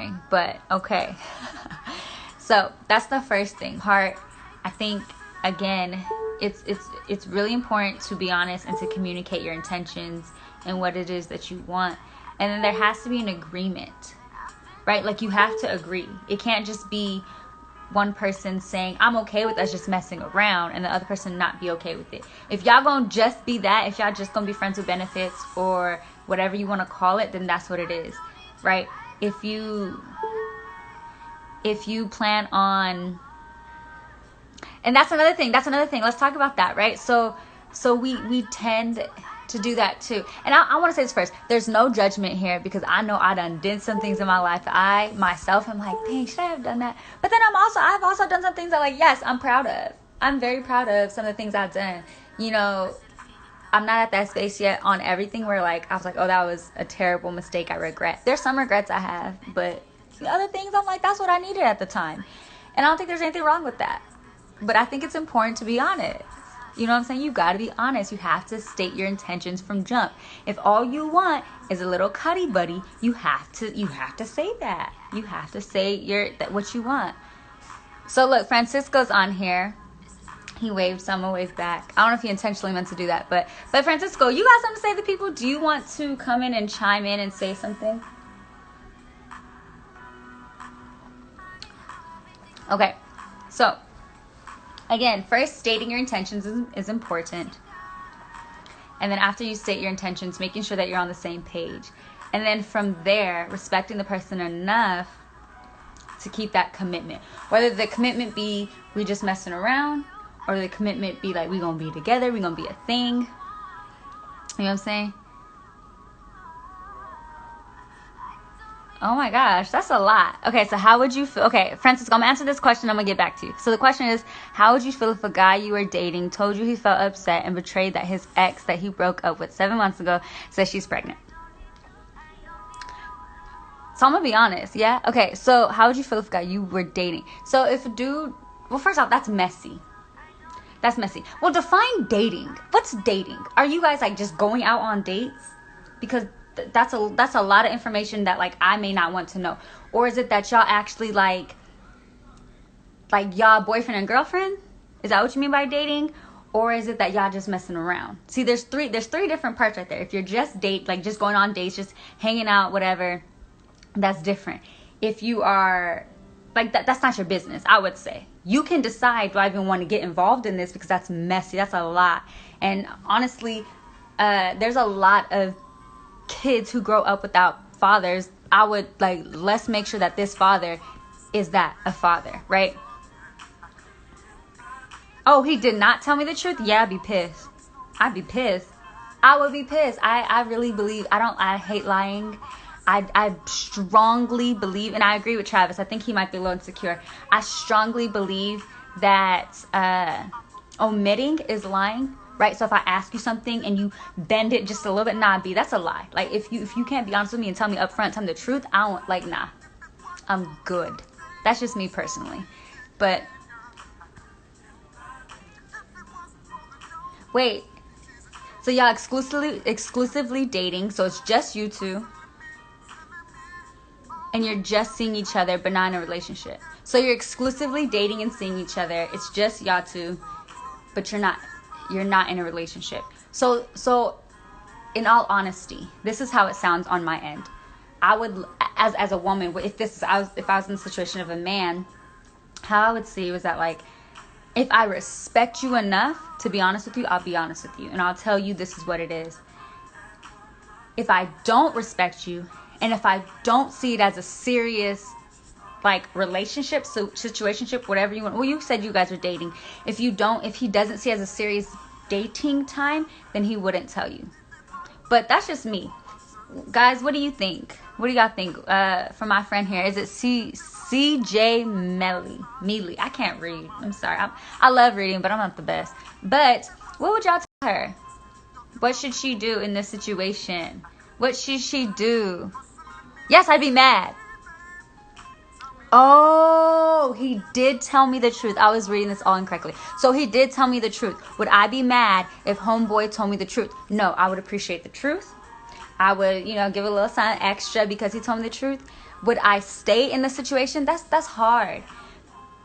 boring, but okay. So that's the first thing. Heart, I think, again, it's really important to be honest and to communicate your intentions and what it is that you want. And then there has to be an agreement, right? Like, you have to agree. It can't just be one person saying, I'm okay with us just messing around, and the other person not be okay with it. If y'all gonna just be that, if y'all just gonna be friends with benefits or whatever you want to call it, then that's what it is, right? If you plan on, and that's another thing, let's talk about that, right? So we tend to do that too. And I want to say this first, there's no judgment here, because I know I did some things in my life that I myself am like, dang, should I have done that? But then I've also done some things that, like, yes, I'm proud of. I'm very proud of some of the things I've done. You know, I'm not at that space yet on everything where, like, I was like, oh, that was a terrible mistake, I regret. There's some regrets I have, but the other things I'm like, that's what I needed at the time. And I don't think there's anything wrong with that. But I think it's important to be honest. You know what I'm saying? You got to be honest. You have to state your intentions from jump. If all you want is a little cuddy buddy, you have to say that. You have to say what you want. So look, Francisco's on here. He waved, so I'm gonna wave back. I don't know if he intentionally meant to do that, but Francisco, you got something to say to people? Do you want to come in and chime in and say something? Okay, so again, first, stating your intentions is important. And then after you state your intentions, making sure that you're on the same page. And then from there, respecting the person enough to keep that commitment. Whether the commitment be we just messing around, or the commitment be like we gonna be together, we gonna be a thing. You know what I'm saying? Oh my gosh, that's a lot. Okay, so how would you feel? Okay, Francisco, I'm gonna answer this question. I'm gonna get back to you. So the question is, how would you feel if a guy you were dating told you he felt upset and betrayed that his ex that he broke up with 7 months ago says she's pregnant? So I'm gonna be honest, yeah? Okay, so how would you feel if a guy you were dating? So if a dude, well, first off, that's messy. That's messy. Well, define dating. What's dating? Are you guys like just going out on dates? Because that's a lot of information that, like, I may not want to know. Or is it that y'all actually like y'all boyfriend and girlfriend? Is that what you mean by dating? Or is it that y'all just messing around? See, there's three different parts right there. If you're just just going on dates, just hanging out, whatever, that's different. If you are like that's not your business, I would say. You can decide, do I even want to get involved in this, because that's messy. That's a lot. And honestly, there's a lot of kids who grow up without fathers. I would let's make sure that this father is a father, right? Oh, he did not tell me the truth? Yeah, I'd be pissed. I would be pissed. I really believe, I hate lying. I strongly believe, and I agree with Travis, I think he might be a little insecure. I strongly believe that omitting is lying. Right, so if I ask you something and you bend it just a little bit, that's a lie. Like, if you can't be honest with me and tell me up front, tell me the truth, I don't, nah, I'm good. That's just me personally. But wait, so y'all exclusively dating, so it's just you two, and you're just seeing each other, but not in a relationship. So you're exclusively dating and seeing each other. It's just y'all two, but you're not in a relationship. So in all honesty, this is how it sounds on my end. I would, as a woman, if I was in the situation of a man, how I would see was that, like, if I respect you enough to be honest with you, I'll be honest with you, and I'll tell you this is what it is. If I don't respect you, and if I don't see it as a serious, relationship, so situationship, whatever you want. Well, you said you guys are dating. If he doesn't see it as a serious dating time, then he wouldn't tell you. But that's just me. Guys, what do you think? What do y'all think? For my friend here, is it CJ Mealy? I can't read. I'm sorry. I love reading, but I'm not the best. But what would y'all tell her? What should she do in this situation? What should she do? Yes, I'd be mad. Oh, he did tell me the truth. I was reading this all incorrectly. So he did tell me the truth. Would I be mad if homeboy told me the truth? No, I would appreciate the truth. I would, give a little something extra because he told me the truth. Would I stay in the situation? That's hard,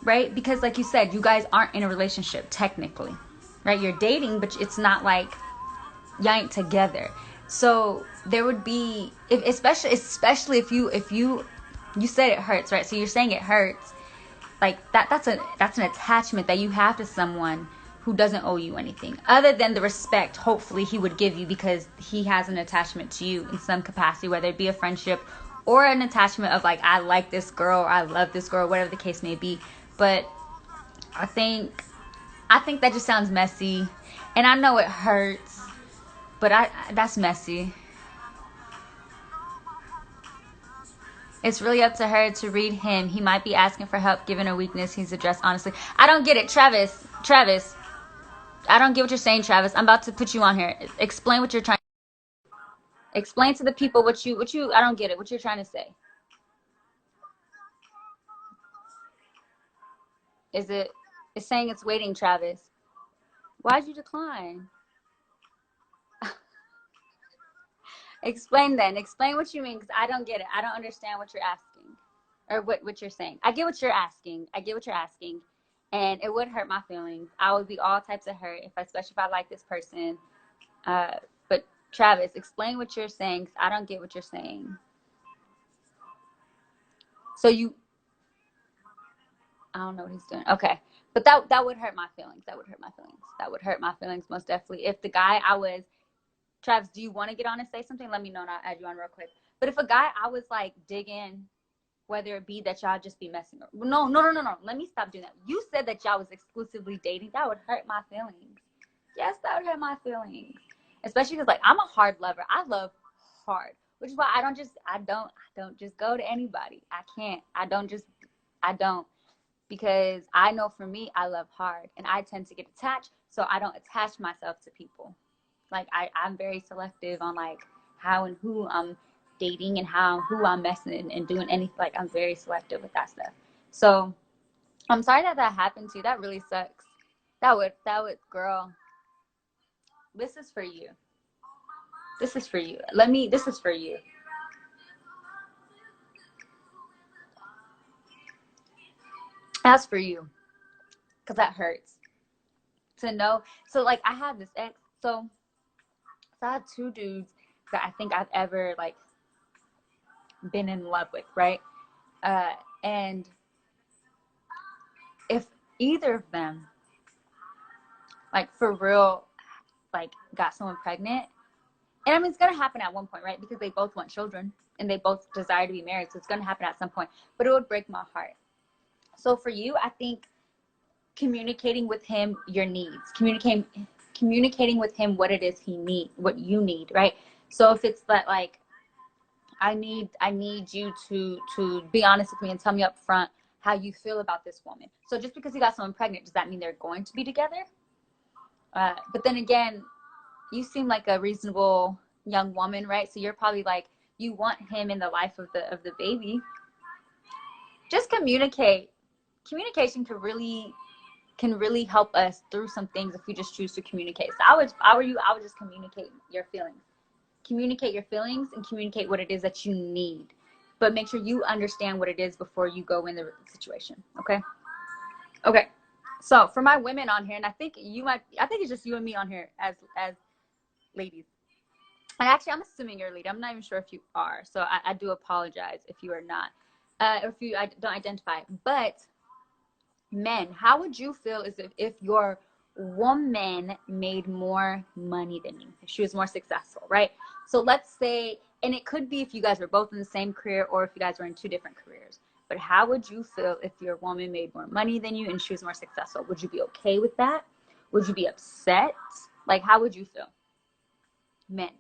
right? Because like you said, you guys aren't in a relationship technically, right? You're dating, but it's not like y'all ain't together. So there would be, especially if you said it hurts, right? So you're saying it hurts, like that's an attachment that you have to someone who doesn't owe you anything other than the respect hopefully he would give you because he has an attachment to you in some capacity, whether it be a friendship or an attachment of like, I like this girl or I love this girl, whatever the case may be. But I think that just sounds messy, and I know it hurts, but that's messy. It's really up to her to read him. He might be asking for help given a weakness he's addressed honestly. I don't get it, Travis. I don't get what you're saying, Travis. I'm about to put you on here. Explain what you're trying. Explain to the people what you. I don't get it. What you're trying to say. It's saying it's waiting, Travis. Why'd you decline? Explain then. Explain what you mean, because I don't get it. I don't understand what you're asking. Or what you're saying. I get what you're asking. And it would hurt my feelings. I would be all types of hurt, especially if I like this person. But Travis, explain what you're saying, because I don't get what you're saying. So I don't know what he's doing. Okay. But that would hurt my feelings. That would hurt my feelings most definitely. If the guy Travis, do you want to get on and say something? Let me know and I'll add you on real quick. But if a guy I was like digging, whether it be that y'all just be messing up. No. Let me stop doing that. You said that y'all was exclusively dating. That would hurt my feelings. Yes, that would hurt my feelings. Especially because like I'm a hard lover. I love hard. Which is why I don't just go to anybody. I can't. I don't. Because I know for me, I love hard. And I tend to get attached. So I don't attach myself to people. Like I'm very selective on like how and who I'm dating and who I'm messing and doing anything. Like I'm very selective with that stuff. So I'm sorry that happened to you. That really sucks. That would girl. This is for you. This is for you. This is for you. That's for you. Because that hurts. To know. So like I have this ex. So I had two dudes that I think I've ever like been in love with, right? And if either of them, like for real, like got someone pregnant, and I mean it's gonna happen at one point, right? Because they both want children and they both desire to be married, so it's gonna happen at some point. But it would break my heart. So for you, I think communicating with him your needs, communicating with him what it is what you need, right? So if it's that like I need you to be honest with me and tell me up front how you feel about this woman. So just because you got someone pregnant, does that mean they're going to be together? But then again, you seem like a reasonable young woman, right? So you're probably like, you want him in the life of the baby. Just communicate. Communication can really help us through some things if we just choose to communicate. So if I were you, I would just communicate your feelings. Communicate your feelings and communicate what it is that you need. But make sure you understand what it is before you go in the situation. Okay? Okay. So for my women on here, and I think it's just you and me on here as ladies. And actually, I'm assuming you're a lady. I'm not even sure if you are. So I do apologize if you are not. If you don't identify. But men, how would you feel as if your woman made more money than you, if she was more successful, right? So let's say, and it could be if you guys were both in the same career or if you guys were in two different careers, but how would you feel if your woman made more money than you and she was more successful? Would you be okay with that? Would you be upset? Like, how would you feel? Men.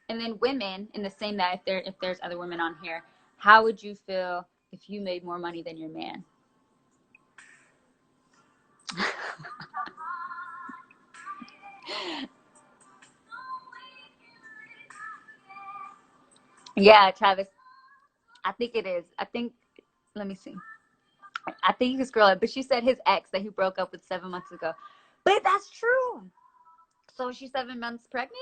And then women, in the same that if there's other women on here, how would you feel if you made more money than your man? Yeah, Travis. I think it is. Let me see. I think you can scroll it, but she said his ex that he broke up with 7 months ago. But that's true. So she's 7 months pregnant?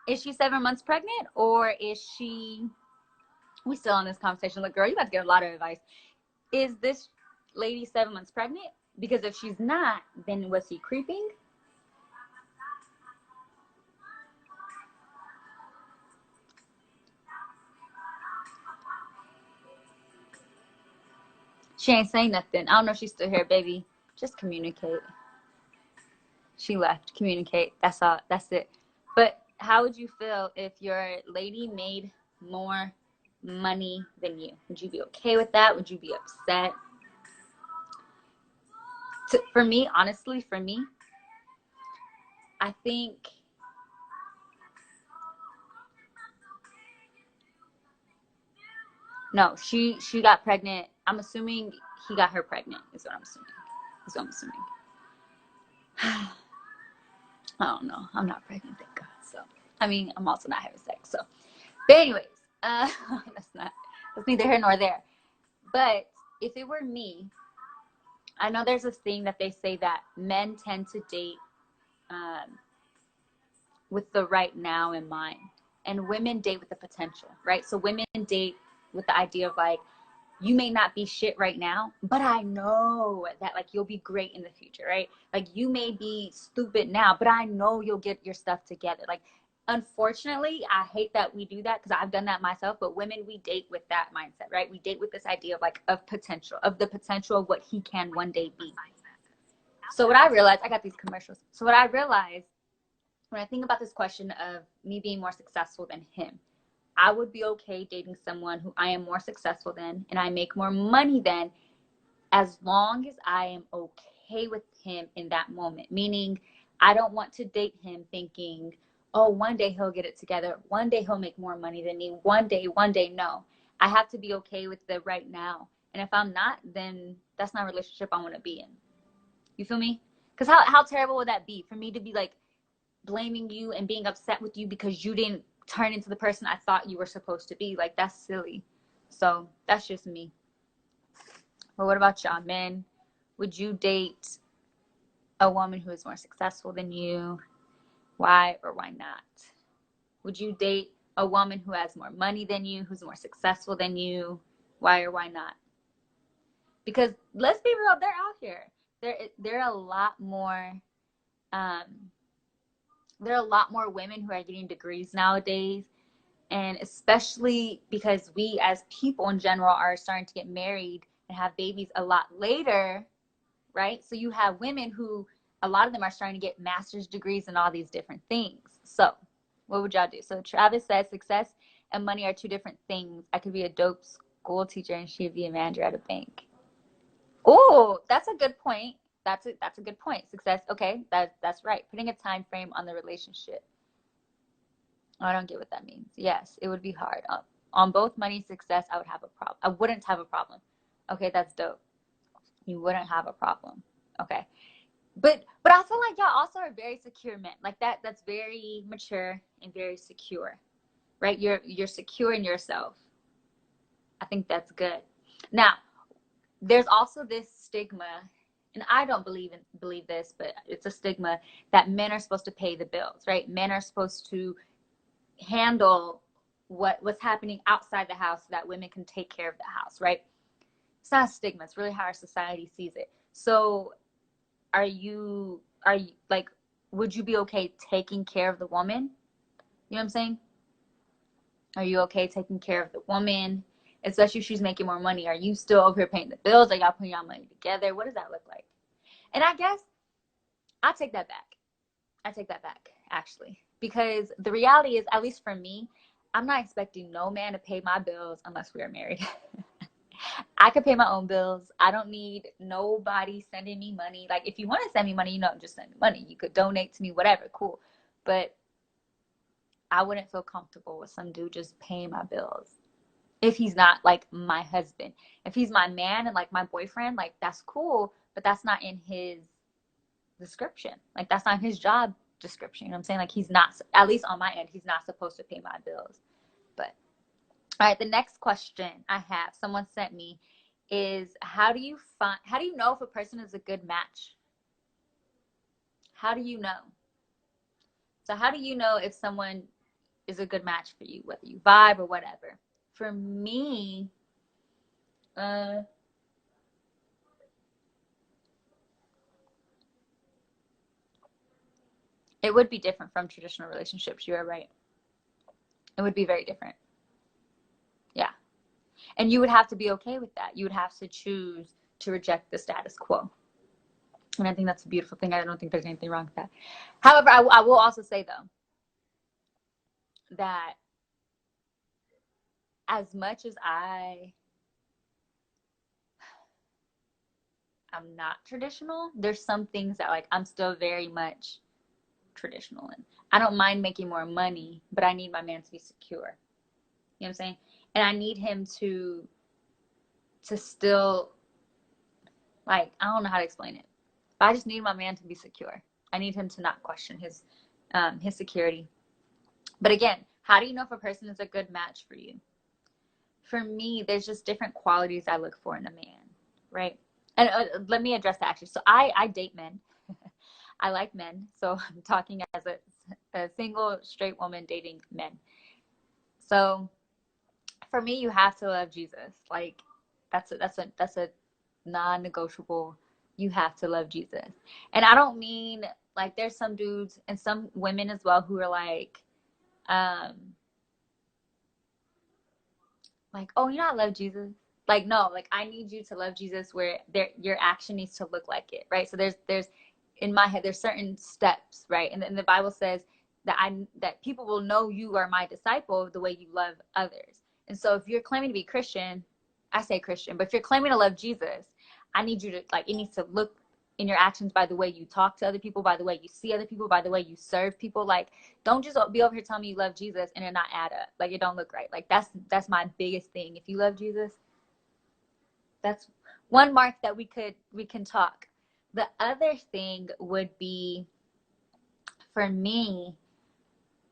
Is she 7 months pregnant, or is she? We still on this conversation. Look, girl, you about to get a lot of advice. Is this lady 7 months pregnant? Because if she's not, then was he creeping? She ain't saying nothing. I don't know if she's still here, baby. Just communicate. She left. Communicate. That's all. That's it. But how would you feel if your lady made more money than you? Would you be okay with that? Would you be upset? For me, honestly, for me, I think no. She got pregnant. I'm assuming he got her pregnant. Is what I'm assuming. Is what I'm assuming. I don't know. I'm not pregnant, thank God. So, I mean, I'm also not having sex. So, but anyways, that's neither here nor there. But if it were me, I know there's this thing that they say that men tend to date with the right now in mind, and women date with the potential, right? So women date with the idea of like, you may not be shit right now, but I know that like you'll be great in the future, right? Like you may be stupid now, but I know you'll get your stuff together. Like, unfortunately, I hate that we do that because I've done that myself, but women, we date with that mindset, right? We date with this idea of like, of potential, of the potential of what he can one day be. So what I realized, I got these commercials. So what I realized when I think about this question of me being more successful than him, I would be okay dating someone who I am more successful than and I make more money than, as long as I am okay with him in that moment. Meaning, I don't want to date him thinking, oh, one day he'll get it together. One day he'll make more money than me. One day, no. I have to be okay with the right now. And if I'm not, then that's not a relationship I want to be in. You feel me? Because how terrible would that be for me to be like blaming you and being upset with you because you didn't turn into the person I thought you were supposed to be? Like, that's silly. So that's just me. But what about y'all, men? Would you date a woman who is more successful than you? Why or why not? Would you date a woman who has more money than you, who's more successful than you? Why or why not? Because let's be real, they're out here. There are a lot more there are a lot more women who are getting degrees nowadays, and especially because we as people in general are starting to get married and have babies a lot later, right? So you have women who, a lot of them are starting to get master's degrees and all these different things. So what would y'all do? So Travis says success and money are two different things. I could be a dope school teacher and she'd be a manager at a bank. Oh, that's a good point. That's a good point. Success. Okay, that's right. Putting a time frame on the relationship. I don't get what that means. Yes, it would be hard. On both money and success, I would have a problem. I wouldn't have a problem. Okay, that's dope. You wouldn't have a problem. Okay. But I feel like y'all also are very secure men. Like that's very mature and very secure. Right? You're secure in yourself. I think that's good. Now, there's also this stigma, and I don't believe this, but it's a stigma that men are supposed to pay the bills, right? Men are supposed to handle what's happening outside the house so that women can take care of the house, right? It's not a stigma. It's really how our society sees it. So are you like, would you be okay taking care of the woman? You know what I'm saying? Are you okay taking care of the woman, especially if she's making more money? Are you still over here paying the bills? Are y'all putting y'all money together? What does that look like? And I guess I take that back. I take that back, actually, because the reality is, at least for me, I'm not expecting no man to pay my bills unless we are married. I could pay my own bills. I don't need nobody sending me money. Like, if you want to send me money, just send me money. You could donate to me, whatever, cool. But I wouldn't feel comfortable with some dude just paying my bills if he's not like my husband. If he's my man and like my boyfriend, like that's cool, but that's not in his description. Like that's not his job description. You know what I'm saying? Like he's not, at least on my end, he's not supposed to pay my bills. But all right, the next question I have, someone sent me, is how do you know if a person is a good match? How do you know? So how do you know if someone is a good match for you, whether you vibe or whatever. For me, it would be different from traditional relationships. You are right. It would be very different. Yeah. And you would have to be okay with that. You would have to choose to reject the status quo. And I think that's a beautiful thing. I don't think there's anything wrong with that. However, I will also say, though, that as much as I'm not traditional, there's some things that like I'm still very much traditional in. I don't mind making more money, but I need my man to be secure. You know what I'm saying? And I need him to still, like, I don't know how to explain it. But I just need my man to be secure. I need him to not question his security. But again, how do you know if a person is a good match for you? For me, there's just different qualities I look for in a man, right? And let me address that actually. So I date men. I like men. So I'm talking as a single straight woman dating men. So for me, you have to love Jesus. Like that's a non-negotiable. You have to love Jesus. And I don't mean like there's some dudes and some women as well who are um like, oh, you not love Jesus. Like, no, like I need you to love Jesus where your action needs to look like it, right? So there's in my head there's certain steps, right? And the Bible says that people will know you are my disciple the way you love others. And so if you're claiming to be Christian, I say Christian, but if you're claiming to love Jesus, I need you to like it needs to look in your actions by the way you talk to other people, by the way you see other people, by the way you serve people. Like, don't just be over here telling me you love Jesus and it not add up. Like, it don't look right. Like, that's my biggest thing. If you love Jesus, that's one mark that we can talk. The other thing would be, for me,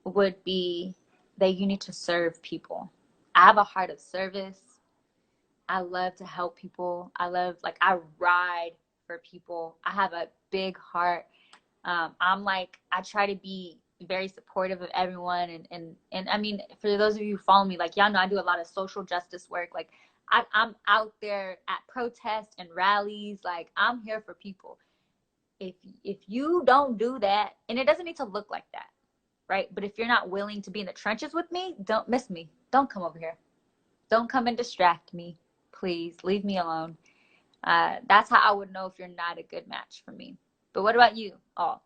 would be that you need to serve people. I have a heart of service. I love to help people. I ride for people. I have a big heart. I try to be very supportive of everyone. And I mean, for those of you who follow me, like, y'all know I do a lot of social justice work. Like, I'm out there at protests and rallies. Like, I'm here for people. If you don't do that, and it doesn't need to look like that, right? But if you're not willing to be in the trenches with me, don't miss me. Don't come over here. Don't come and distract me. Please leave me alone. That's how I would know if you're not a good match for me. But what about you? Oh,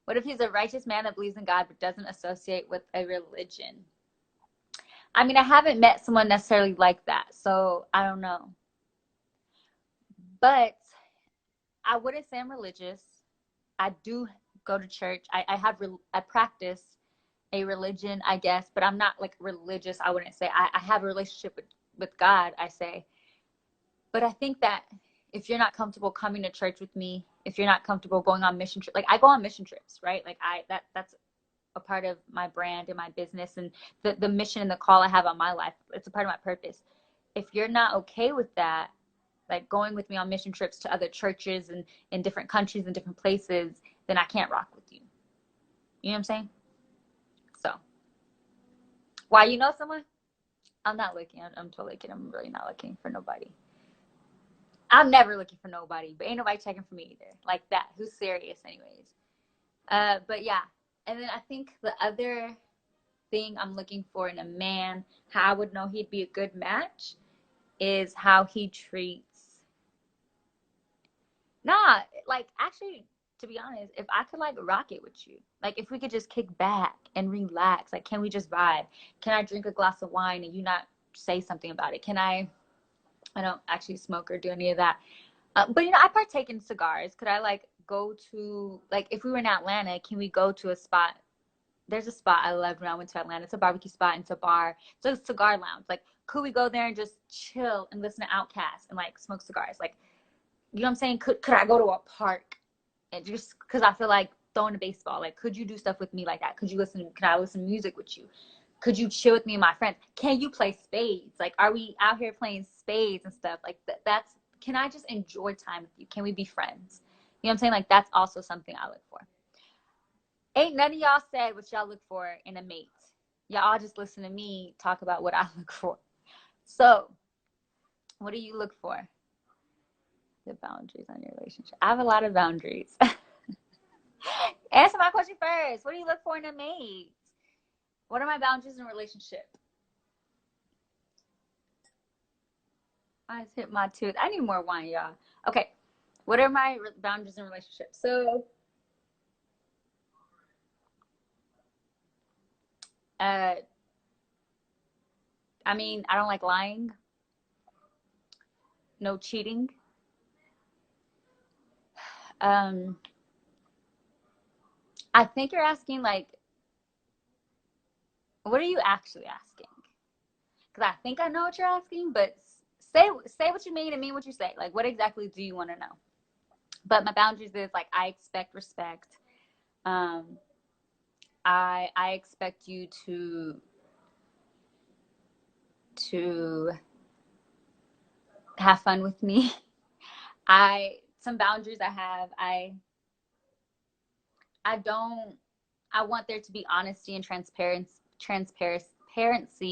what if he's a righteous man that believes in God but doesn't associate with a religion? I mean, I haven't met someone necessarily like that, so I don't know. But I wouldn't say I'm religious. I do go to church. I practice a religion, I guess, but I'm not like religious. I wouldn't say I have a relationship with God, I say. But I think that if you're not comfortable coming to church with me, if you're not comfortable going on mission trips, like I go on mission trips, right? Like that's a part of my brand and my business and the mission and the call I have on my life. It's a part of my purpose. If you're not okay with that, like going with me on mission trips to other churches and in different countries and different places, then I can't rock with you. You know what I'm saying? So, why, you know someone? I'm not looking. I'm totally kidding. I'm really not looking for nobody. I'm never looking for nobody, but ain't nobody checking for me either. Like that. Who's serious, anyways? But yeah. And then I think the other thing I'm looking for in a man, how I would know he'd be a good match, is how he treats. Nah, like actually, to be honest, if I could like rock it with you, like if we could just kick back and relax, like can we just vibe? Can I drink a glass of wine and you not say something about it? I don't actually smoke or do any of that. But I partake in cigars. Could I like go to like if we were in Atlanta, can we go to a spot? There's a spot I loved when I went to Atlanta. It's a barbecue spot and it's a bar. It's a cigar lounge. Like, could we go there and just chill and listen to Outkast and like smoke cigars? Like, you know what I'm saying? Could I go to a park and just because I feel like throwing a baseball? Like, could you do stuff with me like that? Could I listen to music with you? Could you chill with me and my friends? Can you play spades? Like, are we out here playing spades and stuff? Like, can I just enjoy time with you? Can we be friends? You know what I'm saying? Like, that's also something I look for. Ain't none of y'all said what y'all look for in a mate. Y'all all just listen to me talk about what I look for. So, what do you look for? The boundaries on your relationship. I have a lot of boundaries. Answer my question first. What do you look for in a mate? What are my boundaries in a relationship? I just hit my tooth. I need more wine, y'all. Okay. What are my boundaries in relationships? So, uh, I mean, I don't like lying. No cheating. Um, I think you're asking like, what are you actually asking? Because I think I know what you're asking, but say what you mean and mean what you say. Like, what exactly do you want to know? But my boundaries is like I expect respect. Um, I expect you to have fun with me. I some boundaries I have. I don't. I want there to be honesty and transparency,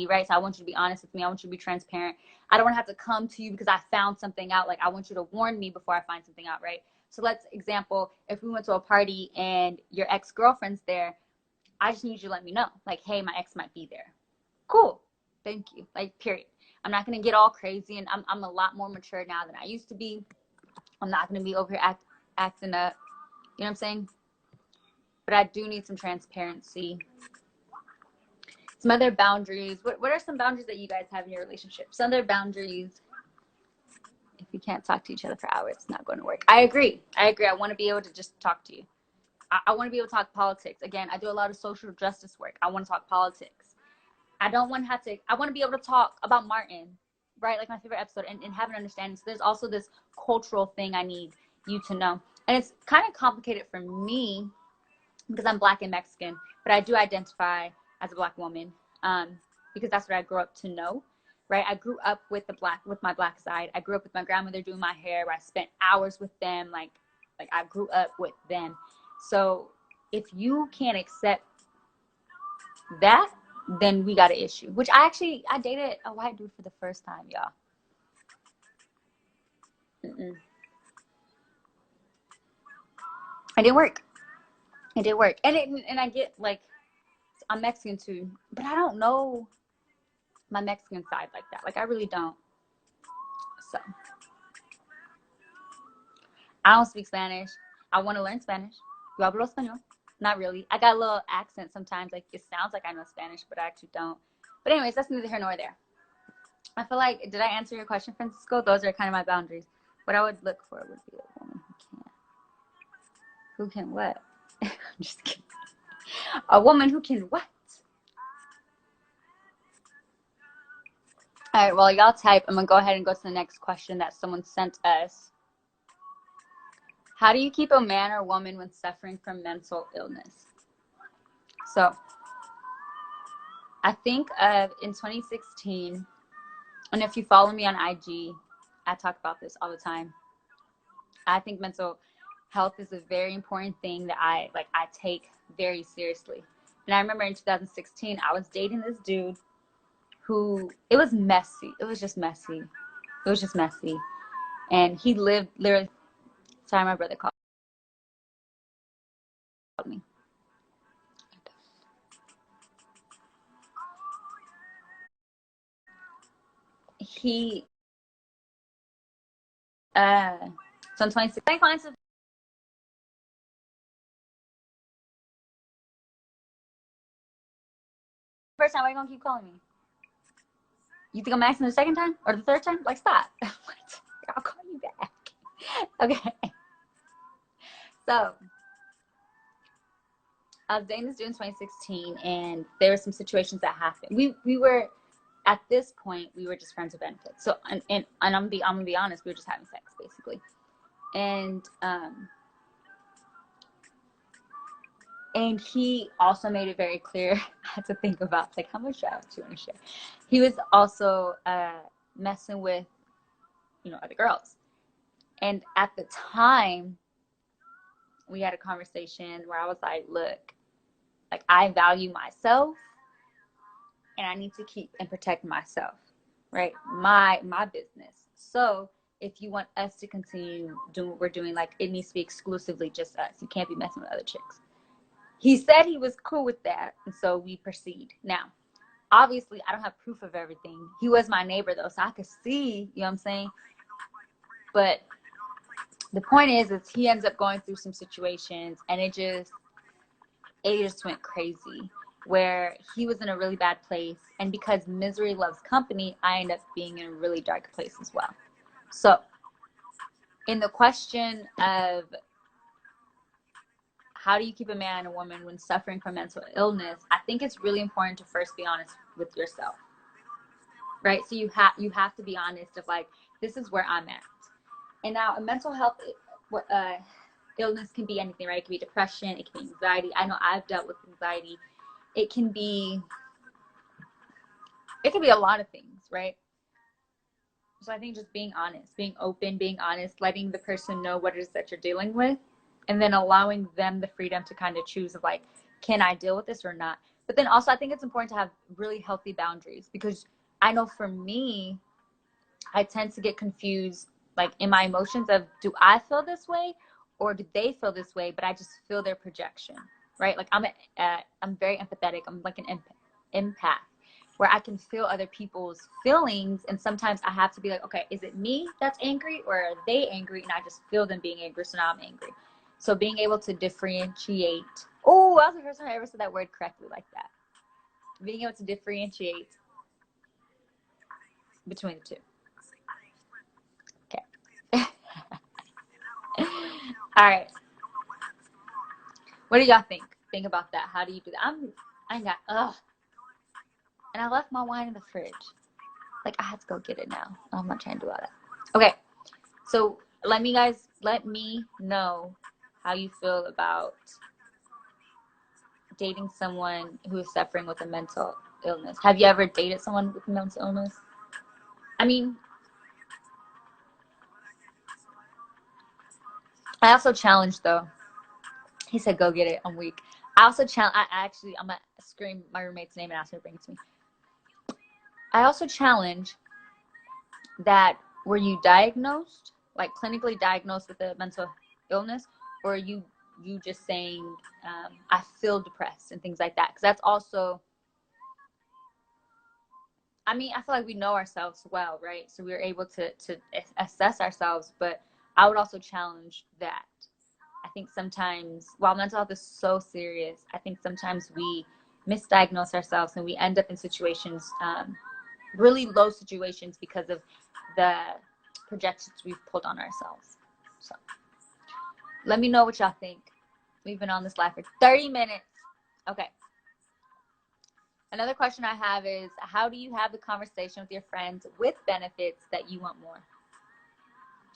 right? So I want you to be honest with me. I want you to be transparent. I don't want to have to come to you because I found something out. Like I want you to warn me before I find something out, right? So let's example, if we went to a party and your ex-girlfriend's there, I just need you to let me know. Like, hey, my ex might be there. Cool. Thank you. Like, period. I'm not gonna get all crazy, and I'm a lot more mature now than I used to be. I'm not gonna be over here acting up. You know what I'm saying? But I do need some transparency. Some other boundaries. What are some boundaries that you guys have in your relationship? Some other boundaries. If you can't talk to each other for hours, it's not going to work. I agree. I want to be able to just talk to you. I want to be able to talk politics. Again, I do a lot of social justice work. I want to talk politics. I don't want to have to, I want to be able to talk about Martin, right? Like my favorite episode, and have an understanding. So there's also this cultural thing I need you to know. And it's kind of complicated for me because I'm Black and Mexican, but I do identify as a Black woman because that's what I grew up to know, right? I grew up with my Black side. I grew up with my grandmother doing my hair. Where I spent hours with them, like I grew up with them. So if you can't accept that, then we got an issue. Which I dated a white dude for the first time, y'all. Mm-mm. It didn't work. It didn't work, and I get like I'm Mexican too, but I don't know my Mexican side like that. Like I really don't. So I don't speak Spanish. I want to learn Spanish. Yo hablo español. Not really. I got a little accent sometimes. Like it sounds like I know Spanish, but I actually don't. But anyways, that's neither here nor there. I feel like, did I answer your question, Francisco? Those are kind of my boundaries. What I would look for would be a woman who can what? I'm just kidding. A woman who can what? All right, well, y'all type. I'm going to go ahead and go to the next question that someone sent us. How do you keep a man or woman when suffering from mental illness? So, I think in 2016, and if you follow me on IG, I talk about this all the time. I think mental health is a very important thing that I take very seriously. And I remember in 2016, I was dating this dude who, it was messy. It was just messy. It was just messy. And he lived literally, sorry, my brother called me. He, so in 2016, first time, why are you gonna keep calling me? You think I'm asking the second time or the third time? Like, stop. What? I'll call you back. Okay. So, I was dating this dude in 2016, and there were some situations that happened. We were at this point we were just friends with benefits. So, and I'm gonna be honest, we were just having sex basically, and he also made it very clear. I had to think about like how much I actually want to share. He was also messing with other girls, and at the time we had a conversation where I was like, look, Like, I value myself, and I need to keep and protect myself, right? My business. So if you want us to continue doing what we're doing, like, it needs to be exclusively just us. You can't be messing with other chicks. He said he was cool with that, and so we proceed. Now, obviously, I don't have proof of everything. He was my neighbor, though, so I could see, you know what I'm saying? But the point is he ends up going through some situations, and it just went crazy, where he was in a really bad place. And because misery loves company, I end up being in a really dark place as well. So in the question of how do you keep a man and a woman when suffering from mental illness, I think it's really important to first be honest with yourself, right? So you have to be honest of, like, this is where I'm at. And now a mental health illness can be anything, right? It can be depression, it can be anxiety. I know I've dealt with anxiety. It can be a lot of things, right? So I think just being honest, being open, being honest, letting the person know what it is that you're dealing with, and then allowing them the freedom to kind of choose of, like, can I deal with this or not? But then also I think it's important to have really healthy boundaries, because I know for me, I tend to get confused, like, in my emotions of, do I feel this way or do they feel this way? But I just feel their projection, right? Like, I'm very empathetic. I'm like an empath, where I can feel other people's feelings. And sometimes I have to be like, okay, is it me that's angry or are they angry? And I just feel them being angry, so now I'm angry. So being able to differentiate. Oh, that was the first time I ever said that word correctly like that. Being able to differentiate between the two. Okay. All right. What do y'all think? Think about that. How do you do that? I ain't got, and I left my wine in the fridge. Like, I had to go get it now. I'm not trying to do all that. Okay. So let me know how you feel about dating someone who is suffering with a mental illness. Have you ever dated someone with a mental illness? I mean, I also challenge, though. He said, go get it. I'm weak. I also challenge. I'm going to scream my roommate's name and ask her to bring it to me. I also challenge that, were you diagnosed, like clinically diagnosed with a mental illness, or are you just saying, I feel depressed and things like that? Because that's also, I mean, I feel like we know ourselves well, right? So we're able to assess ourselves, but I would also challenge that. I think sometimes, while mental health is so serious, I think sometimes we misdiagnose ourselves and we end up in situations, really low situations, because of the projections we've pulled on ourselves. So let me know what y'all think. We've been on this live for 30 minutes. Okay. Another question I have is, how do you have the conversation with your friends with benefits that you want more?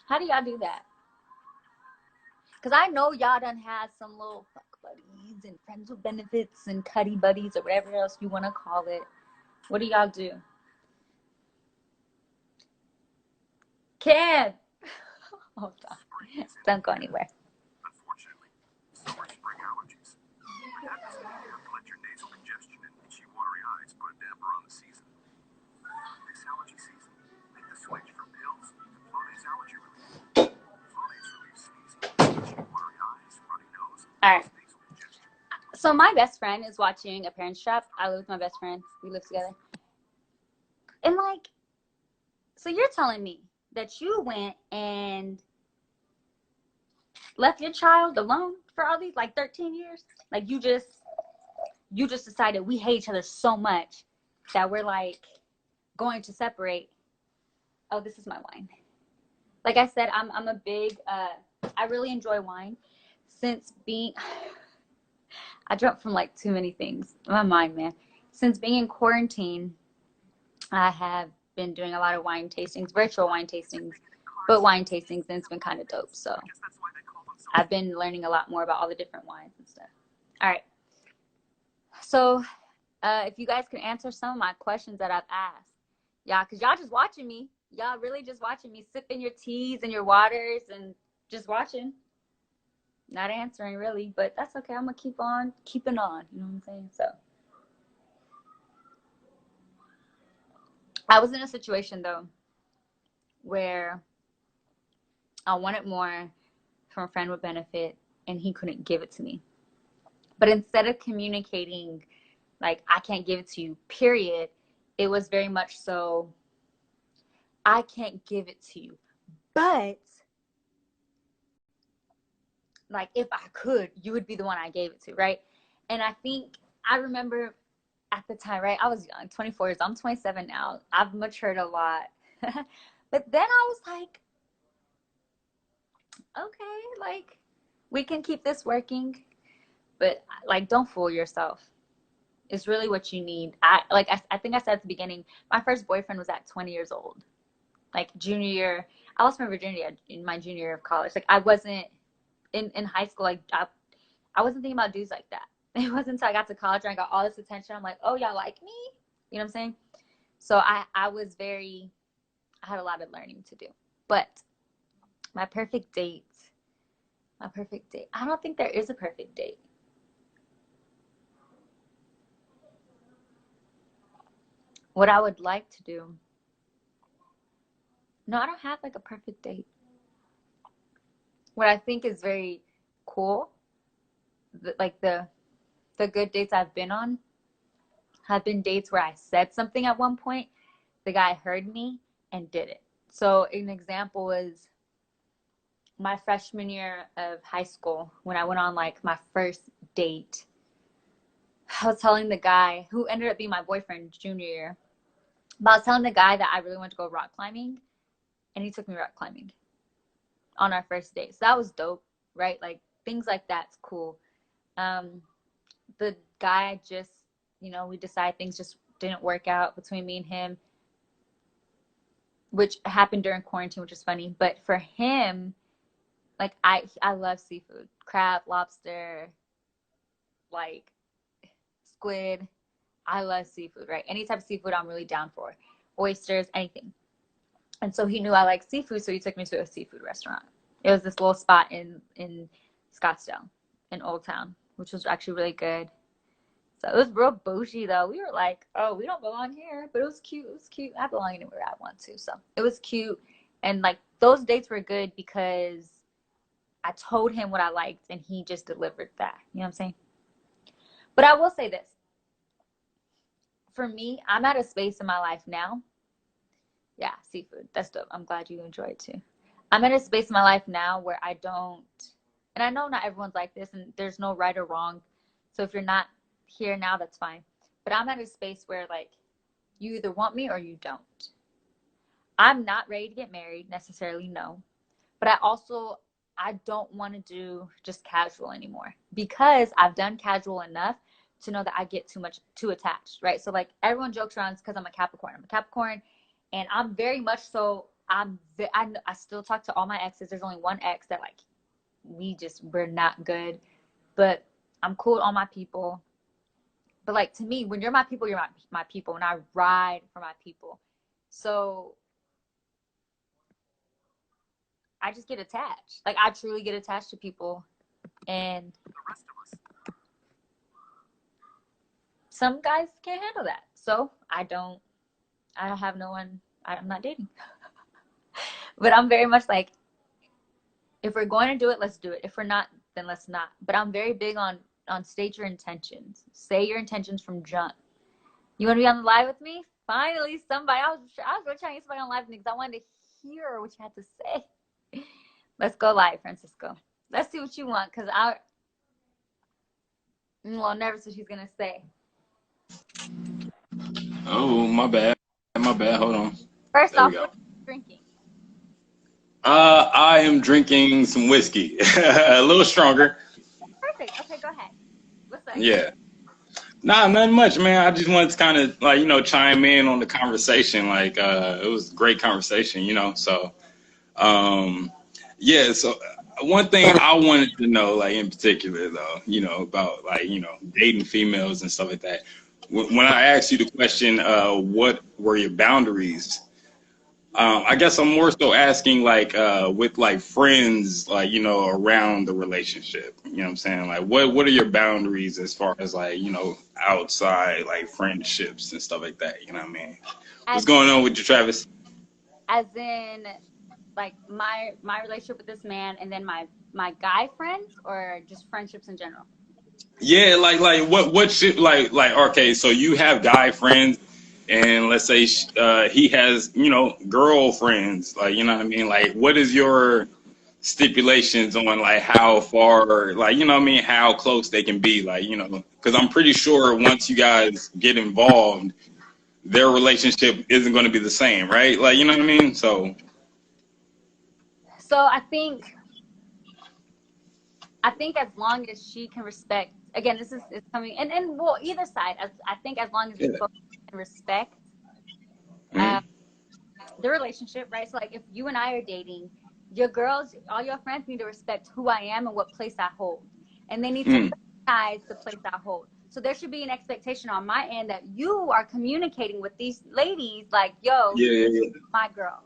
How do y'all do that? Because I know y'all done had some little fuck buddies and friends with benefits and cuddy buddies or whatever else you want to call it. What do y'all do? Kim! Hold on. Don't go anywhere. Unfortunately, summer spring allergies. That doesn't appear to let your nasal congestion and itchy, watery eyes put a damper on the season. This allergy season, make the switch from pills to Flonase allergy relief. Flonase relieves sneezing, itchy, watery eyes, runny nose, All right. nasal congestion. So my best friend is watching A Parent Trap. I live with my best friend. We live together. And, like, so you're telling me that you went and left your child alone for all these, like, 13 years? Like, you just decided we hate each other so much that we're, like, going to separate. Oh, this is my wine. Like I said, I'm a big, I really enjoy wine. Since being, I drunk from, like, too many things. My mind, man. Since being in quarantine, I have been doing a lot of wine tastings, virtual wine tastings, but wine tastings, and it's been kind of dope. So I've been learning a lot more about all the different wines and stuff. All right. So if you guys can answer some of my questions that I've asked, because y'all just watching me. Y'all really just watching me sipping your teas and your waters and just watching. Not answering really, but that's okay. I'm gonna keep on keeping on. You know what I'm saying? So I was in a situation though where I wanted more from a friend with benefit, and he couldn't give it to me. But instead of communicating like I can't give it to you, period, it was very much so I can't give it to you, but like if I could, you would be the one I gave it to, right? And I think I remember at the time, right? I was young, 24 years. I'm 27 now. I've matured a lot. But then I was like, okay, like we can keep this working, but like don't fool yourself. It's really what you need. I think I said at the beginning, my first boyfriend was at 20 years old. Like junior year, I lost my virginity in my junior year of college. Like I wasn't in high school, like I wasn't thinking about dudes like that. It wasn't until I got to college and I got all this attention. I'm like, oh, y'all like me? You know what I'm saying? So I was very, I had a lot of learning to do. But my perfect date, I don't think there is a perfect date. What I would like to do, no, I don't have like a perfect date. What I think is very cool, like the good dates I've been on have been dates where I said something at one point, the guy heard me and did it. So an example is my freshman year of high school when I went on like my first date. I was telling the guy who ended up being my boyfriend junior year, but I was telling the guy that I really wanted to go rock climbing, and he took me rock climbing on our first date. So that was dope, right? Like things like that's cool. Um, the guy just, we decided things just didn't work out between me and him, which happened during quarantine, which is funny. But for him, like I love seafood, crab, lobster, like squid. I love seafood, right? Any type of seafood I'm really down for. Oysters, anything. And so he knew I like seafood, so he took me to a seafood restaurant. It was this little spot in Scottsdale, in Old Town, which was actually really good. So it was real bougie though. We were like, oh, we don't belong here, but it was cute. It was cute. I belong anywhere I want to. So it was cute. And like those dates were good because I told him what I liked and he just delivered that. You know what I'm saying? But I will say this. For me, I'm at a space in my life now. Yeah, seafood. That's dope. I'm glad you enjoy it too. I'm at a space in my life now where I don't, and I know not everyone's like this and there's no right or wrong. So if you're not here now, that's fine. But I'm at a space where like you either want me or you don't. I'm not ready to get married necessarily, no. But I don't want to do just casual anymore because I've done casual enough to know that I get too attached, right? So like everyone jokes around because I'm a Capricorn. I'm a Capricorn, and I'm very much so. I still talk to all my exes. There's only one ex that like we're not good, but I'm cool with all my people. But like to me, when you're my people, you're my people, and I ride for my people. So I just get attached. Like I truly get attached to people, and The rest of us. some guys can't handle that. So I have no one. I'm not dating. But I'm very much like, if we're going to do it, let's do it. If we're not, then let's not. But I'm very big on state your intentions. Say your intentions from jump. You want to be on the live with me? Finally, somebody. I was really trying to get somebody on live with me because I wanted to hear what you had to say. Let's go live, Francisco. Let's see what you want because I'm a little nervous what she's gonna say. Oh, my bad. My bad. Hold on. First There we off, go. what are you drinking? I am drinking some whiskey, a little stronger. Perfect. Okay, go ahead. What's up? Yeah. Nah, nothing much, man. I just wanted to kind of like, chime in on the conversation. Like, it was a great conversation, So, yeah. So one thing I wanted to know, like in particular, though, about like, dating females and stuff like that. When I asked you the question, what were your boundaries? I guess I'm more so asking like with like friends, like, you know, around the relationship. You know what I'm saying? Like what are your boundaries as far as like, you know, outside like friendships and stuff like that, you know what I mean? As What's going on with you, Travis? as in like my relationship with this man, and then my guy friends, or just friendships in general? Yeah, like what should like okay, so you have guy friends, and let's say he has, you know, girlfriends, like, you know what I mean? Like what is your stipulations on like how far, like, you know what I mean, how close they can be, like, you know, because I'm pretty sure once you guys get involved, their relationship isn't going to be the same, right? Like, you know what I mean? So So I think as long as she can respect, again, this is coming, and well, either side, I think as long as yeah. you both can respect uh, Mhm. the relationship, right? So like if you and I are dating, your girls, all your friends need to respect who I am and what place I hold. And they need to Mm. recognize the place I hold. So there should be an expectation on my end that you are communicating with these ladies like, yo, Yeah, yeah, my girl.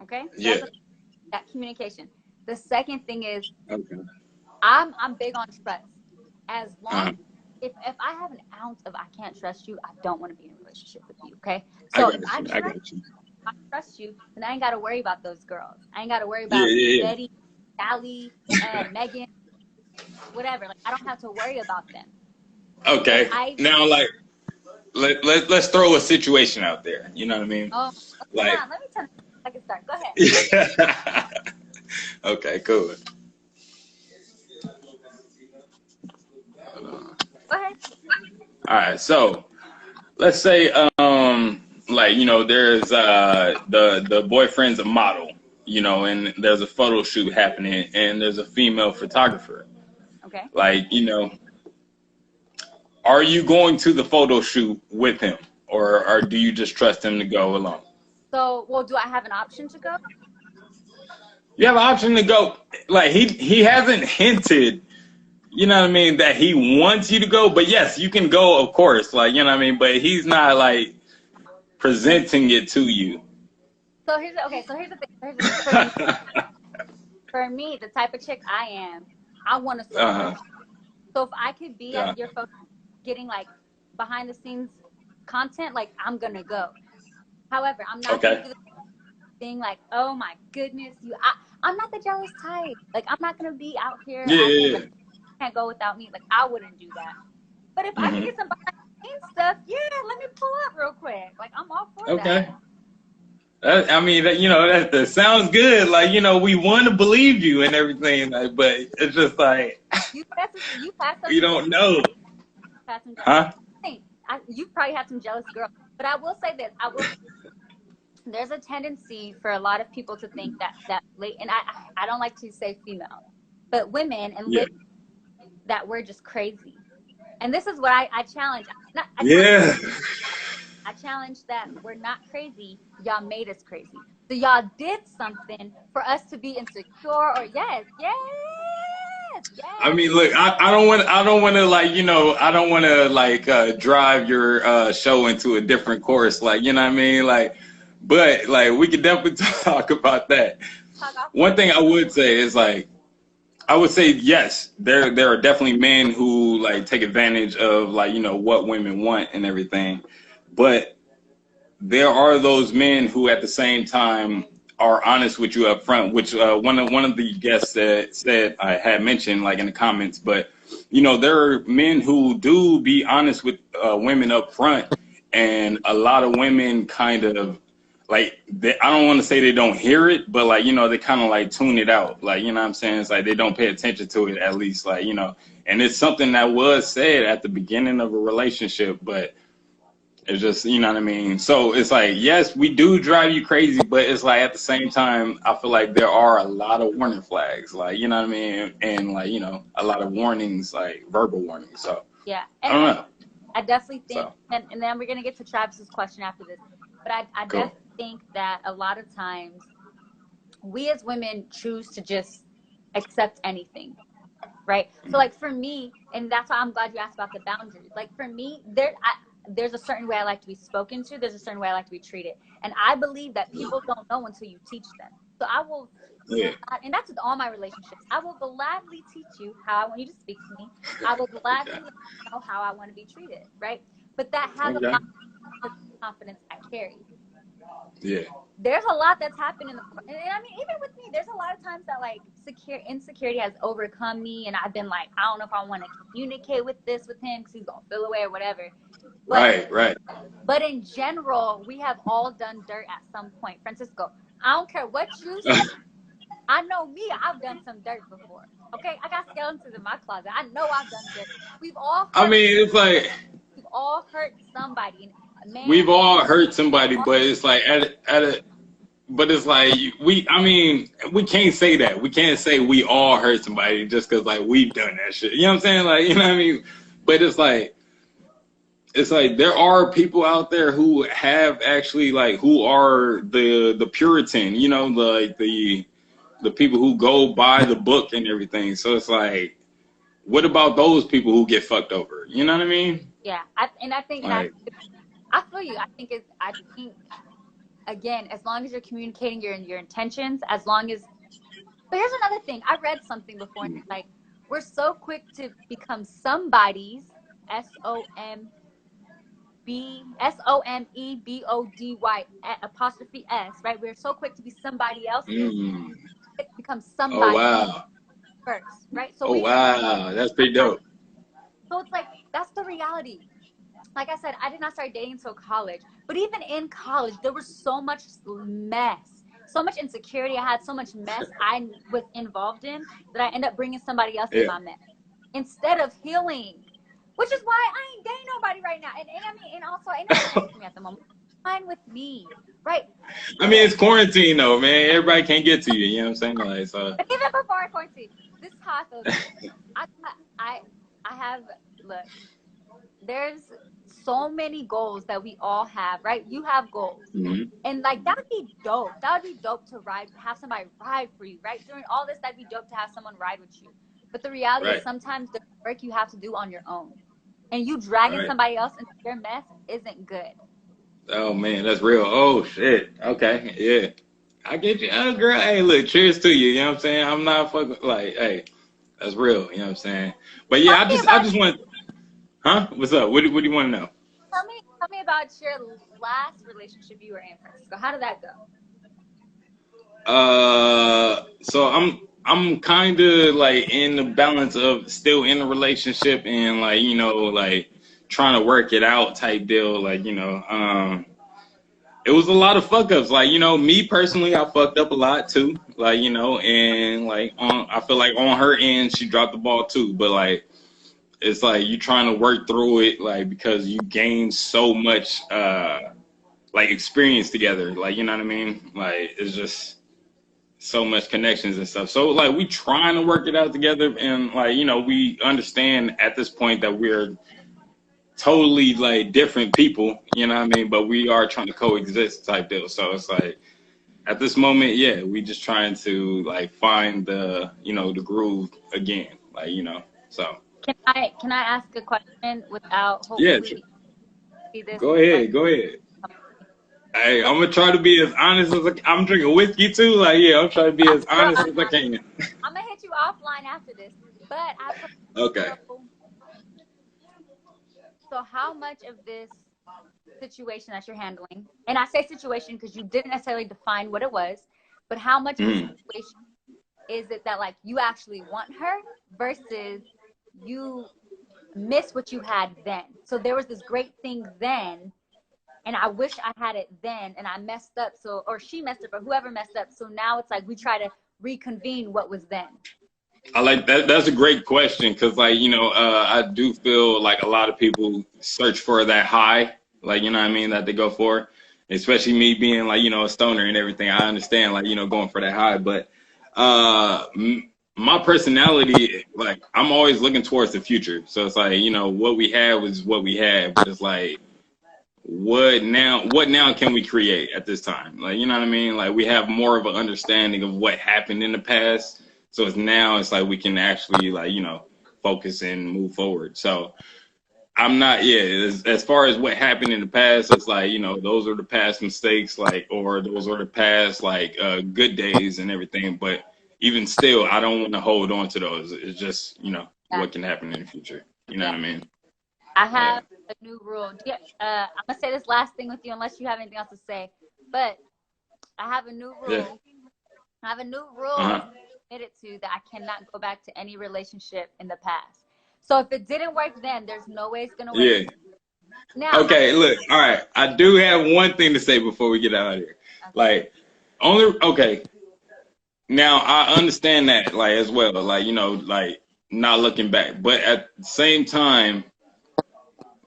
Okay? So yeah. that's that communication. The second thing is Yeah. Okay. I'm big on trust. As long Uh, if I have an ounce of I can't trust you, I don't want to be in a relationship with you. Okay? I So if got I you. I trust got you. I trust you, then I ain't got to worry about those girls. I ain't got to worry Yeah, about yeah, Betty, Sally, Megan, whatever. Like I don't have to worry about them. yeah. If Okay. I Now, like, let's throw a situation out there. You know what I mean? oh hold Like, on, let me tell you. I can start. Go ahead. okay, cool. Go ahead. All right, so let's say, like, you know, there's the boyfriend's a model, you know, and there's a photo shoot happening, and there's a female photographer. Okay. Like, you know, are you going to the photo shoot with him, or do you just trust him to go alone? So, well, do I have an option to go? You have an option to go. Like he hasn't hinted, you know what I mean, that he wants you to go. But yes, you can go, of course. Like, you know what I mean. But he's not like presenting it to you. So here's okay. So here's the thing. Here's the thing. For me, the type of chick I am, I want to support uh, you. So if I could be yeah. at your photo getting like behind the scenes content, like I'm gonna go. However, I'm not gonna Okay. do the thing like, oh my goodness, I'm not the jealous type. Like I'm not gonna be out here Yeah, acting yeah, like you can't go without me. Like I wouldn't do that. But if I yeah. can Hmm. get some behind the scenes stuff, yeah, let me pull up real quick. Like I'm all for that. Okay. I mean, you know, that sounds good. Like, you know, we want to believe you and everything, like, but it's just like You pass up we some don't jealous, know, pass some jealous. huh? You probably have some jealous girls. But I will say this. There's a tendency for a lot of people to think that late, and I don't like to say female, but women and Yeah. ladies, that we're just crazy. And this is what I challenge. Not, Yeah. I challenge that we're not crazy. Y'all made us crazy. So y'all did something for us to be insecure. Or yes, yes, I yes. mean, look, I don't want to like, you know, I don't want to like drive your show into a different course, like, you know what I mean, like, but like we could definitely talk about that. Talk One offline. thing I would say is like, I would say yes, there are definitely men who like take advantage of like, you know, what women want and everything, but there are those men who at the same time are honest with you up front, which one of the guests said I had mentioned like in the comments. But you know, there are men who do be honest with women up front, and a lot of women kind of like I don't want to say they don't hear it, but like, you know, they kind of like tune it out, like, you know what I'm saying, it's like they don't pay attention to it, at least, like, you know. And it's something that was said at the beginning of a relationship, but it's just, you know what I mean? So it's like, yes, we do drive you crazy, but it's like at the same time, I feel like there are a lot of warning flags, like, you know what I mean? And like, you know, a lot of warnings, like verbal warnings. So Yeah, I don't and know. I definitely think, So and then we're gonna get to Travis's question after this. But I cool. definitely think that a lot of times we as women choose to just accept anything, right? So like for me, and that's why I'm glad you asked about the boundaries. Like for me, there's a certain way I like to be spoken to. There's a certain way I like to be treated. And I believe that people don't know until you teach them. So I will, Yeah. and that's with all my relationships. I will gladly teach you how I want you to speak to me. I will gladly let you know how I want to be treated, right? But that has a lot of confidence I carry. Yeah. There's a lot that's happened and I mean, even with me, there's a lot of times that like insecurity has overcome me, and I've been like, I don't know if I want to communicate with him because he's gonna feel away or whatever. But, Right. But in general, we have all done dirt at some point. Francisco, I don't care what you say. I know me. I've done some dirt before. Okay, I got skeletons in my closet. I know I've done dirt. We've all. I mean, it's like we've all hurt somebody. Man, we've all hurt somebody, but it's like but it's like we can't say that. We can't say we all hurt somebody just because like we've done that shit. You know what I'm saying? Like, you know what I mean? But it's like there are people out there who have actually like who are the Puritan, you know, like the people who go by the book and everything. So it's like, what about those people who get fucked over? You know what I mean? Yeah, I think like, I feel you. I think again, as long as you're communicating your intentions, as long as. But here's another thing. I read something before, and it's like we're so quick to become somebody's SOMEBODY', right? We're so quick to be somebody else's. It becomes somebody first, right? So wow, that's pretty dope. So it's like that's the reality. Like I said, I did not start dating until college. But even in college, there was so much mess, so much insecurity. I had so much mess I was involved in that I ended up bringing somebody else in my mess instead of healing. Which is why I ain't dating nobody right now. And I mean, and also, ain't nobody dating me at the moment. Fine with me, right? I mean, it's quarantine though, man. Everybody can't get to you. You know what I'm saying? Like, so. But even before quarantine, this is how I feel. I have, look, there's so many goals that we all have, right? You have goals. And like, that would be dope. That would be dope to have somebody ride for you, right? During all this, that'd be dope to have someone ride with you. But the reality is sometimes the work you have to do on your own. And you dragging somebody else into your mess isn't good. Oh, man, that's real. Oh, shit. Okay, yeah. I get you. Oh, girl, hey, look, cheers to you. You know what I'm saying? I'm not fucking, like, hey, that's real. You know what I'm saying? But, yeah, I just want, huh? What's up? What do you want to know? Tell me about your last relationship you were in, Francisco. How did that go? So I'm kind of like in the balance of still in a relationship and like, you know, like trying to work it out type deal. Like, you know, it was a lot of fuck ups. Like, you know, me personally, I fucked up a lot too. Like, you know, and like I feel like on her end, she dropped the ball too. But like, it's like you trying to work through it, like, because you gain so much, like experience together. Like, you know what I mean? Like, it's just so much connections and stuff. So like we trying to work it out together, and like, you know, we understand at this point that we're totally like different people, you know what I mean? But we are trying to coexist type deal. So it's like at this moment, yeah, we just trying to like find the, you know, the groove again. Like, you know, so can I ask a question without hopefully this go ahead. Hey, I'm gonna try to be as honest as I'm drinking whiskey too. Like, yeah, I'm trying to be as honest as I can. I'm gonna hit you offline after this, but okay. So, how much of this situation that you're handling, and I say situation because you didn't necessarily define what it was, but how much of the situation is it that like you actually want her versus you miss what you had then? So there was this great thing then. And I wish I had it then, and I messed up. So, or she messed up, or whoever messed up. So now it's like we try to reconvene what was then. I like that. That's a great question because, like, you know, I do feel like a lot of people search for that high, like, you know what I mean, that they go for. Especially me being like, you know, a stoner and everything. I understand, like, you know, going for that high. But my personality, like, I'm always looking towards the future. So it's like, you know, what we had was what we had, but it's like, what now can we create at this time? Like, you know what I mean? Like, we have more of an understanding of what happened in the past. So it's like we can actually, like, you know, focus and move forward. So I'm not, yeah, as far as what happened in the past, it's like, those are the past mistakes, like, or those are the past, like, good days and everything. But even still, I don't want to hold on to those. It's just, what can happen in the future. You know Yeah. what I mean? I Yeah. have a new rule. Yeah, I'm gonna say this last thing with you, unless you have anything else to say. But I have a new Yeah. rule. I have a new rule Uh-huh. committed to that I cannot go back to any relationship in the past. So if it didn't work then, there's no way it's gonna work Yeah. now. Okay, look, all right. I do have one thing to say before we get out of here. Okay. Like, okay. Now I understand that, like, as well, like, like not looking back, but at the same time,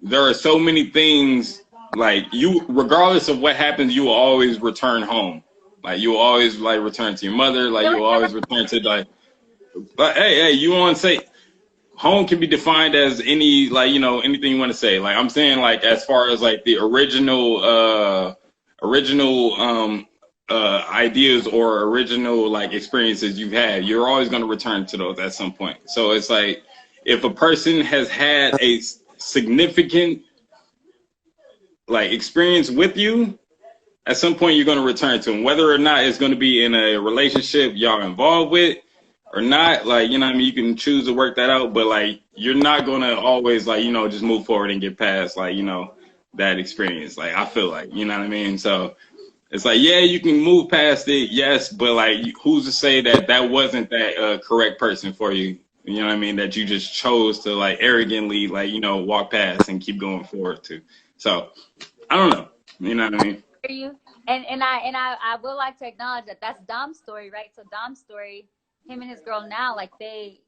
there are so many things, like, you, regardless of what happens, you will always return home. Like, you will always, like, return to your mother. Like, It you was will never always return to, like, but hey, you want to say home can be defined as any, like, anything you want to say. Like, I'm saying, like, as far as, like, the original ideas or original, like, experiences you've had, you're always going to return to those at some point. So it's like, if a person has had a significant, like, experience with you, at some point you're going to return to them, whether or not it's going to be in a relationship y'all involved with or not. Like, what I mean, you can choose to work that out, but, like, you're not going to always, like, just move forward and get past, like, that experience. Like, I feel like, what I mean? So it's like, yeah, you can move past it, yes, but, like, who's to say that that wasn't that correct person for you? You know what I mean? That you just chose to, like, arrogantly, like, walk past and keep going forward to. So I don't know. You know what I mean? hear you. And I would like to acknowledge that that's Dom's story, right? So Dom's story, him and his girl now, like they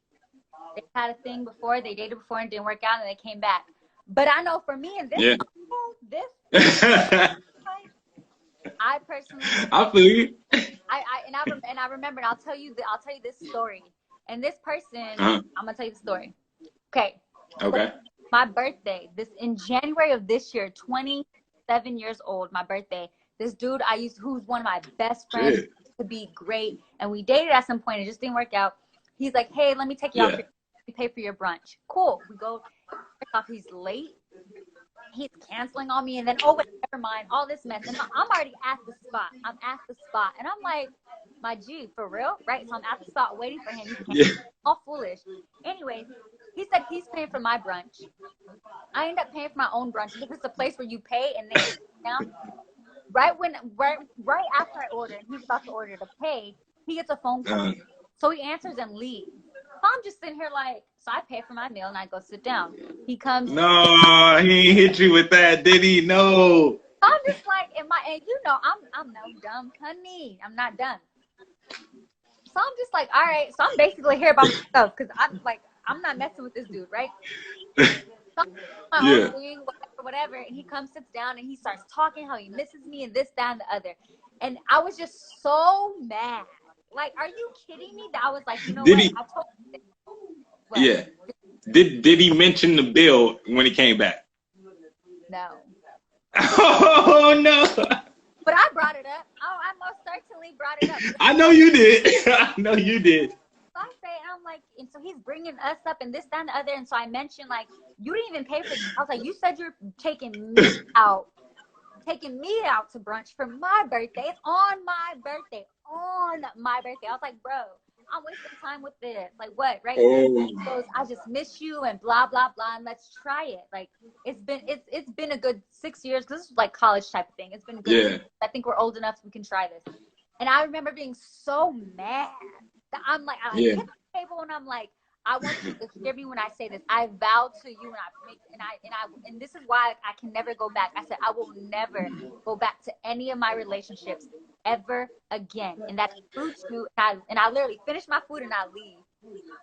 had a thing before, they dated before and didn't work out, and they came back. But I know for me and Yeah. this I personally, I feel you. I remember, and I'll tell you this story. And this person, Uh-huh. I'm gonna tell you the story. Okay. Okay. So my birthday, this in January of this year, 27 years old, my birthday. This dude who's one of my best friends, Shit. to be great, and we dated at some point. It just didn't work out. He's like, hey, let me take you out. Yeah. We pay for your brunch. Cool. We go. First off, he's late. He's canceling on me, and then wait, never mind, all this mess, and I'm already at the spot. And I'm like, my G, for real, right? So I'm at the spot waiting for him. Yeah. All foolish. Anyways, he said he's paying for my brunch. I end up paying for my own brunch because it's a place where you pay and then you sit down. Right after I order, and he's about to order to pay, he gets a phone call. So he answers and leaves. So I'm just sitting here like, so I pay for my meal and I go sit down. He comes. No, he ain't hit you with that, did he? No. I'm just like, and I'm no dumb honey. I'm not dumb. So I'm just like, all right. So I'm basically here by myself because I'm not messing with this dude, right? So my own thing, whatever. And he comes, sits down, and he starts talking how he misses me and this, that, and the other. And I was just so mad. Like, are you kidding me? That I was like, you know Did what? he? I told you. What? Yeah. Did he mention the bill when he came back? No. Oh no. But I brought it up. Oh, I most certainly brought it up. I know you did. I know you did. So I say, and I'm like, and so he's bringing us up and this, that, and the other. And so I mentioned, like, you didn't even pay for this. I was like, you said you're taking me out to brunch for my birthday. It's on my birthday. On my birthday. I was like, bro, I'm wasting time with this. Like, what, right? Oh. He goes, I just miss you and blah, blah, blah, and let's try it. Like, it's been a good 6 years because this is like college type of thing. It's been good. Yeah. I think we're old enough so we can try this. And I remember being so mad that I'm like, I hit the table and I'm like, I want you to hear me when I say this. I vow to you and this is why I can never go back. I said I will never go back to any of my relationships ever again. And that's true too. And I literally finish my food and I leave.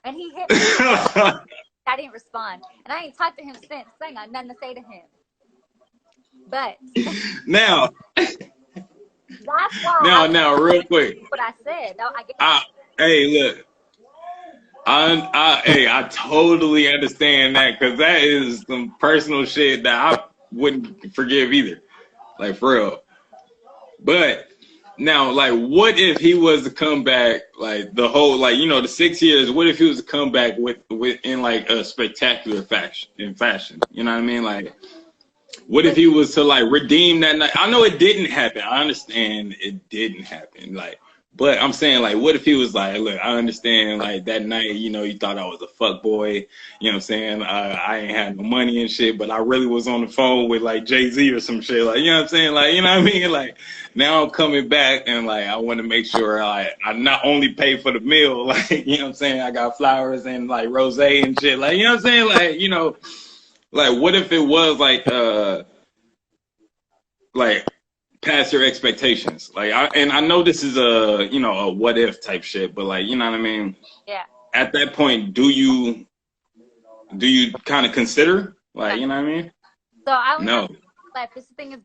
And he hit me. I didn't respond. And I ain't talked to him since. So I ain't got nothing to say to him. But now that's why now real quick. what I said. I guess hey, look. I totally understand that because that is some personal shit that I wouldn't forgive either. Like, for real. But, Now, like, what if he was to come back, like the whole, like, you know, the 6 years? What if he was to come back with in like a spectacular fashion? You know what I mean? Like, what if he was to like redeem that night? I know it didn't happen. I understand it didn't happen. Like, but I'm saying, like, what if he was like, look, I understand, like, that night, you know, you thought I was a fuck boy, you know what I'm saying? I ain't had no money and shit, but I really was on the phone with like Jay-Z or some shit, like, you know what I'm saying? Like, you know what I mean? Like, now I'm coming back and like I want to make sure I not only pay for the meal, like, you know what I'm saying? I got flowers and like rosé and shit, like, you know what I'm saying? Like, you know, like, what if it was like past your expectations? Like, I know this is a, you know, a what if type shit, but like, you know what I mean? Yeah. At that point, do you kind of consider, like, you know what I mean? So I always No. like, this thing is